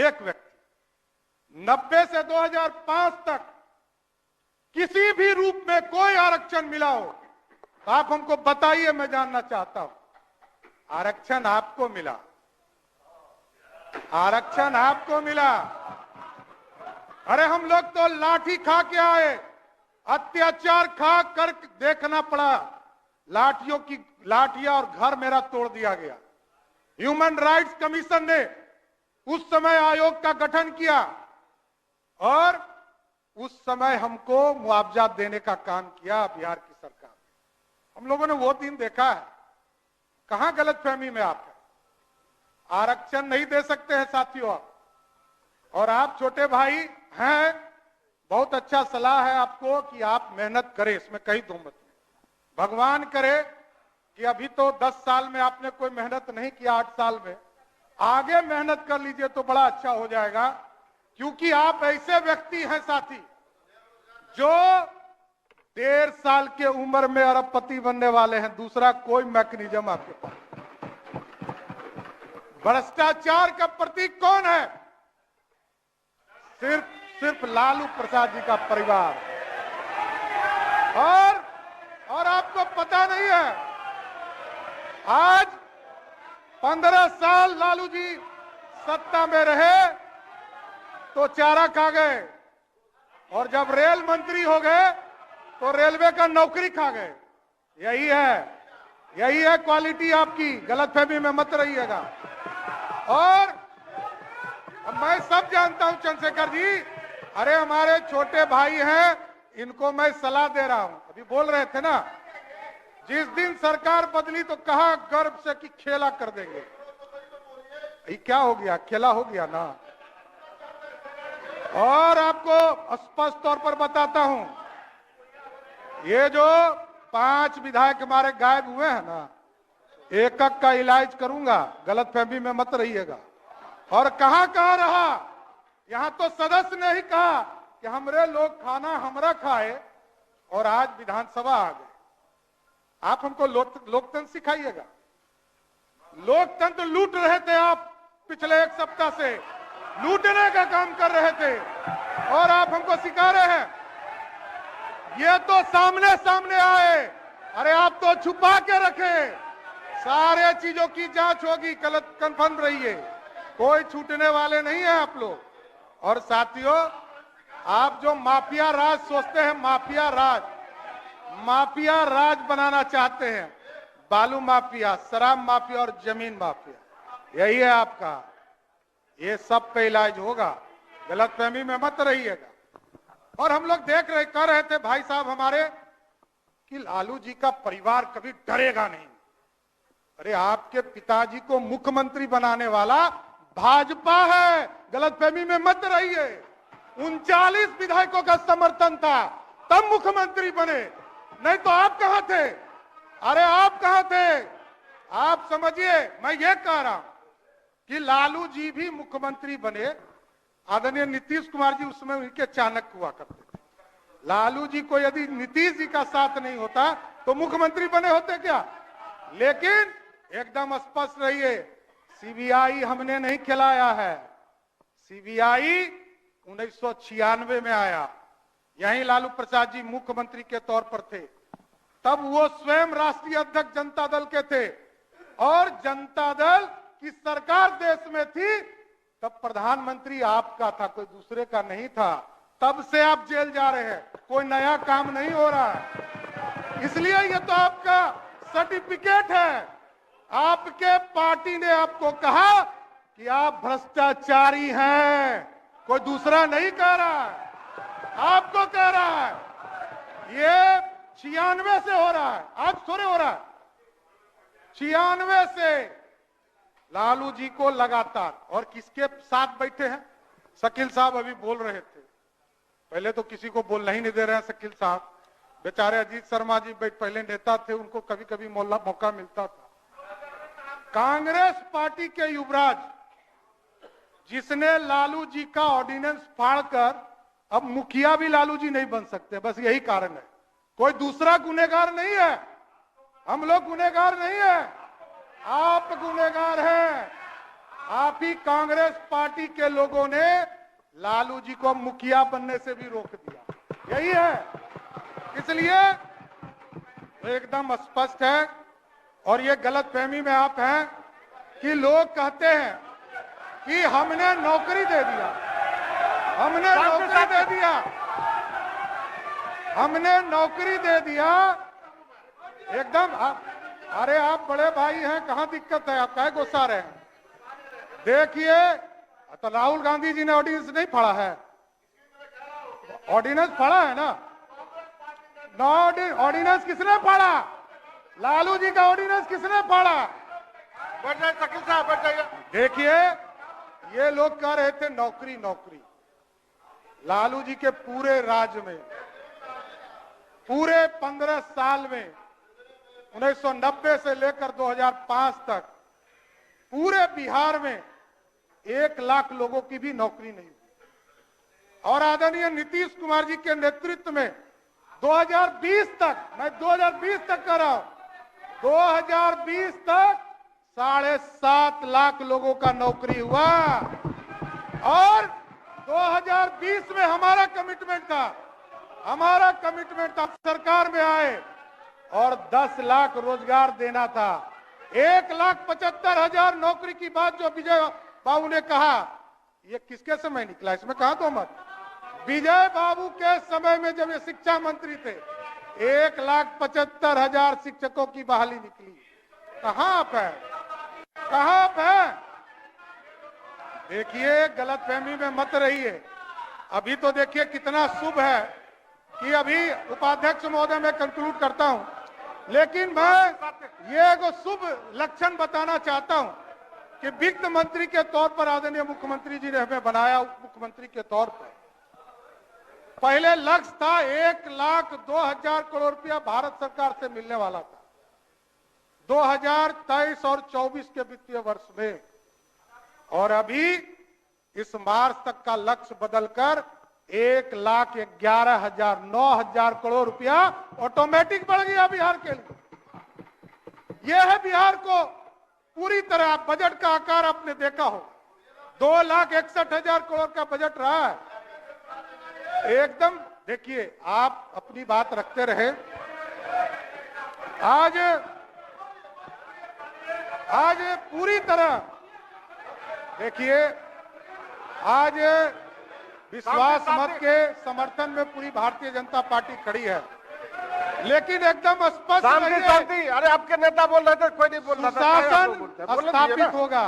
एक व्यक्ति 90 से 2005 तक किसी भी रूप में कोई आरक्षण मिला हो तो आप हमको बताइए, मैं जानना चाहता हूं। आरक्षण आपको मिला, आरक्षण आपको मिला। अरे हम लोग तो लाठी खा के आए, अत्याचार खा कर देखना पड़ा, लाठियां और घर मेरा तोड़ दिया गया। ह्यूमन राइट्स कमीशन ने उस समय आयोग का गठन किया और उस समय हमको मुआवजा देने का काम किया बिहार की सरकार ने। हम लोगों ने वो दिन देखा है। कहां गलतफहमी में आप हैं? आरक्षण नहीं दे सकते हैं साथियों आप। और आप छोटे भाई हैं, बहुत अच्छा सलाह है आपको कि आप मेहनत करें, इसमें कहीं दो मत नहीं। भगवान करे कि अभी तो 10 साल में आपने कोई मेहनत नहीं किया, 8 साल में आगे मेहनत कर लीजिए तो बड़ा अच्छा हो जाएगा। क्योंकि आप ऐसे व्यक्ति हैं साथी जो 1.5 साल के उम्र में अरबपति बनने वाले हैं। दूसरा कोई मैकेनिज्म आपके पास। भ्रष्टाचार का प्रतीक कौन है? सिर्फ लालू प्रसाद जी का परिवार। और आपको पता नहीं है, आज 15 साल लालू जी सत्ता में रहे तो चारा खा गए, और जब रेल मंत्री हो गए तो रेलवे का नौकरी खा गए। यही है क्वालिटी आपकी। गलतफहमी में मत रहिएगा। और मैं सब जानता हूं चंद्रशेखर जी, अरे हमारे छोटे भाई हैं, इनको मैं सलाह दे रहा हूं। अभी बोल रहे थे ना, जिस दिन सरकार बदली तो कहा गर्व से कि खेला कर देंगे। ये क्या हो गया? खेला हो गया ना। और आपको स्पष्ट तौर पर बताता हूं, ये जो 5 विधायक हमारे गायब हुए हैं ना, एक एक का इलाज करूंगा। गलतफहमी में मत रहिएगा। और कहां रहा? यहां तो सदस्य ने ही कहा कि हमरे लोग खाना हमरा खाए, और आज विधानसभा आ गए। आप हमको लोकतंत्र सिखाइएगा। लोकतंत्र लूट रहे थे आप। पिछले 1 सप्ताह से लूटने का काम कर रहे थे और आप हमको सिखा रहे हैं। ये तो सामने सामने आए, अरे आप तो छुपा के रखे। सारे चीजों की जांच होगी, कन्फर्म रहिए, कोई छूटने वाले नहीं है आप लोग। और साथियों, आप जो माफिया राज सोचते हैं, माफिया राज बनाना चाहते हैं, बालू माफिया, शराब माफिया और जमीन माफिया, यही है आपका। ये सब का इलाज होगा। गलतफहमी में मत रहिएगा। और हम लोग कह रहे थे भाई साहब हमारे कि लालू जी का परिवार कभी डरेगा नहीं। अरे आपके पिताजी को मुख्यमंत्री बनाने वाला भाजपा है। गलतफहमी में मत रहिए। 39 विधायकों का समर्थन था, तब मुख्यमंत्री बने, नहीं तो आप कहां थे? अरे आप कहां थे? आप समझिए, मैं ये कह रहा हूं कि लालू जी भी मुख्यमंत्री बने। आदरणीय नीतीश कुमार जी उसमें उनके चाणक्य हुआ करते थे। लालू जी को यदि नीतीश जी का साथ नहीं होता तो मुख्यमंत्री बने होते क्या? लेकिन एकदम स्पष्ट रहिए, सीबीआई हमने नहीं खिलाया है। सीबीआई 1996 में आया, यहीं लालू प्रसाद जी मुख्यमंत्री के तौर पर थे। तब वो स्वयं राष्ट्रीय अध्यक्ष जनता दल के थे, और जनता दल की सरकार देश में थी, तब प्रधानमंत्री आपका था, कोई दूसरे का नहीं था। तब से आप जेल जा रहे हैं, कोई नया काम नहीं हो रहा है। इसलिए ये तो आपका सर्टिफिकेट है। आपके पार्टी ने आपको कहा कि आप भ्रष्टाचारी हैं, कोई दूसरा नहीं कह रहा है, आपको कह रहा है। ये 96 से हो रहा है, आज थोड़े हो रहा है। 96 से लालू जी को लगातार। और किसके साथ बैठे हैं? शकील साहब अभी बोल रहे थे, पहले तो किसी को बोलना ही नहीं दे रहे हैं शकील साहब। बेचारे अजीत शर्मा जी पहले नेता थे, उनको कभी कभी मौका मिलता था। कांग्रेस पार्टी के युवराज, जिसने लालू जी का ऑर्डिनेंस फाड़कर, अब मुखिया भी लालू जी नहीं बन सकते, बस यही कारण है। कोई दूसरा गुनहगार नहीं है, हम लोग गुनहगार नहीं है, आप गुनहगार हैं। आप ही कांग्रेस पार्टी के लोगों ने लालू जी को मुखिया बनने से भी रोक दिया। यही है, इसलिए एकदम स्पष्ट है। और ये गलतफहमी में आप हैं कि लोग कहते हैं कि हमने नौकरी दे दिया, हमने नौकरी दे दिया, हमने नौकरी दे दिया। एकदम अरे आप बड़े भाई हैं, कहां दिक्कत है, आप काहे गुस्सा रहे हैं? देखिए, तो राहुल गांधी जी ने ऑर्डिनेंस नहीं पढ़ा है, ऑर्डिनेंस पढ़ा है ना? ऑर्डिनेंस किसने पढ़ा? लालू जी का ऑर्डिनेंस किसने पढ़ा? बैठ जाइए शकील साहब, बैठ जाइए। देखिए, ये लोग कह रहे थे नौकरी नौकरी। लालू जी के पूरे राज्य में, पूरे 15 साल में 1990 से लेकर 2005 तक पूरे बिहार में 1 लाख लोगों की भी नौकरी नहीं हुई। और आदरणीय नीतीश कुमार जी के नेतृत्व में 2020 तक, मैं 2020 तक कर रहा हूं, 2020 तक 7.5 लाख लोगों का नौकरी हुआ। और 2020 में हमारा कमिटमेंट था सरकार में आए और 10 लाख रोजगार देना था। 1,75,000 नौकरी की बात जो विजय बाबू ने कहा, ये किसके समय निकला? इसमें कहा तो मत। विजय बाबू के समय में जब ये शिक्षा मंत्री थे, 1,75,000 शिक्षकों की बहाली निकली। कहां आप है, कहां आप है? देखिए, गलतफहमी में मत रहिए। अभी तो देखिए कितना शुभ है कि अभी उपाध्यक्ष महोदय मैं कंक्लूड करता हूं, लेकिन मैं ये एक शुभ लक्षण बताना चाहता हूं कि वित्त मंत्री के तौर पर आदरणीय मुख्यमंत्री जी ने हमें बनाया। उप मुख्यमंत्री के तौर पर पहले लक्ष्य था 1,02,000 करोड़ रुपया भारत सरकार से मिलने वाला था 2023 और 24 के वित्तीय वर्ष में। और अभी इस मार्च तक का लक्ष्य बदलकर 1,11,000 9,000 करोड़ रुपया ऑटोमेटिक बढ़ गया बिहार के लिए। यह है बिहार को पूरी तरह, बजट का आकार आपने देखा हो, 2,61,000 करोड़ का बजट रहा है। एकदम देखिए, आप अपनी बात रखते रहे। आज पूरी तरह देखिए, आज विश्वास मत के समर्थन में पूरी भारतीय जनता पार्टी खड़ी है, लेकिन एकदम स्पष्ट शांति। अरे आपके नेता बोल रहे थे, कोई नहीं बोल रहा था। शासन स्थापित होगा,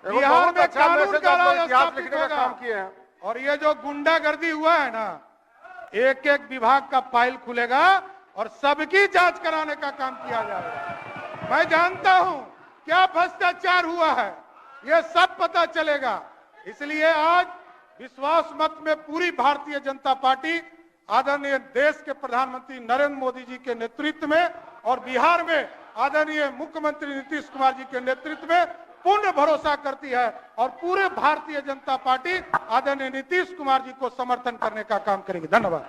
बिहार में कानून का राज स्थापित होगा। और ये जो गुंडागर्दी हुआ है ना, एक एक विभाग का फाइल खुलेगा और सबकी जांच कराने का काम किया जाएगा। मैं जानता हूं क्या भ्रष्टाचार हुआ है, ये सब पता चलेगा। इसलिए आज विश्वास मत में पूरी भारतीय जनता पार्टी आदरणीय देश के प्रधानमंत्री नरेंद्र मोदी जी के नेतृत्व में और बिहार में आदरणीय मुख्यमंत्री नीतीश कुमार जी के नेतृत्व में पूर्ण भरोसा करती है। और पूरे भारतीय जनता पार्टी आदरणीय नीतीश कुमार जी को समर्थन करने का काम करेगी। धन्यवाद।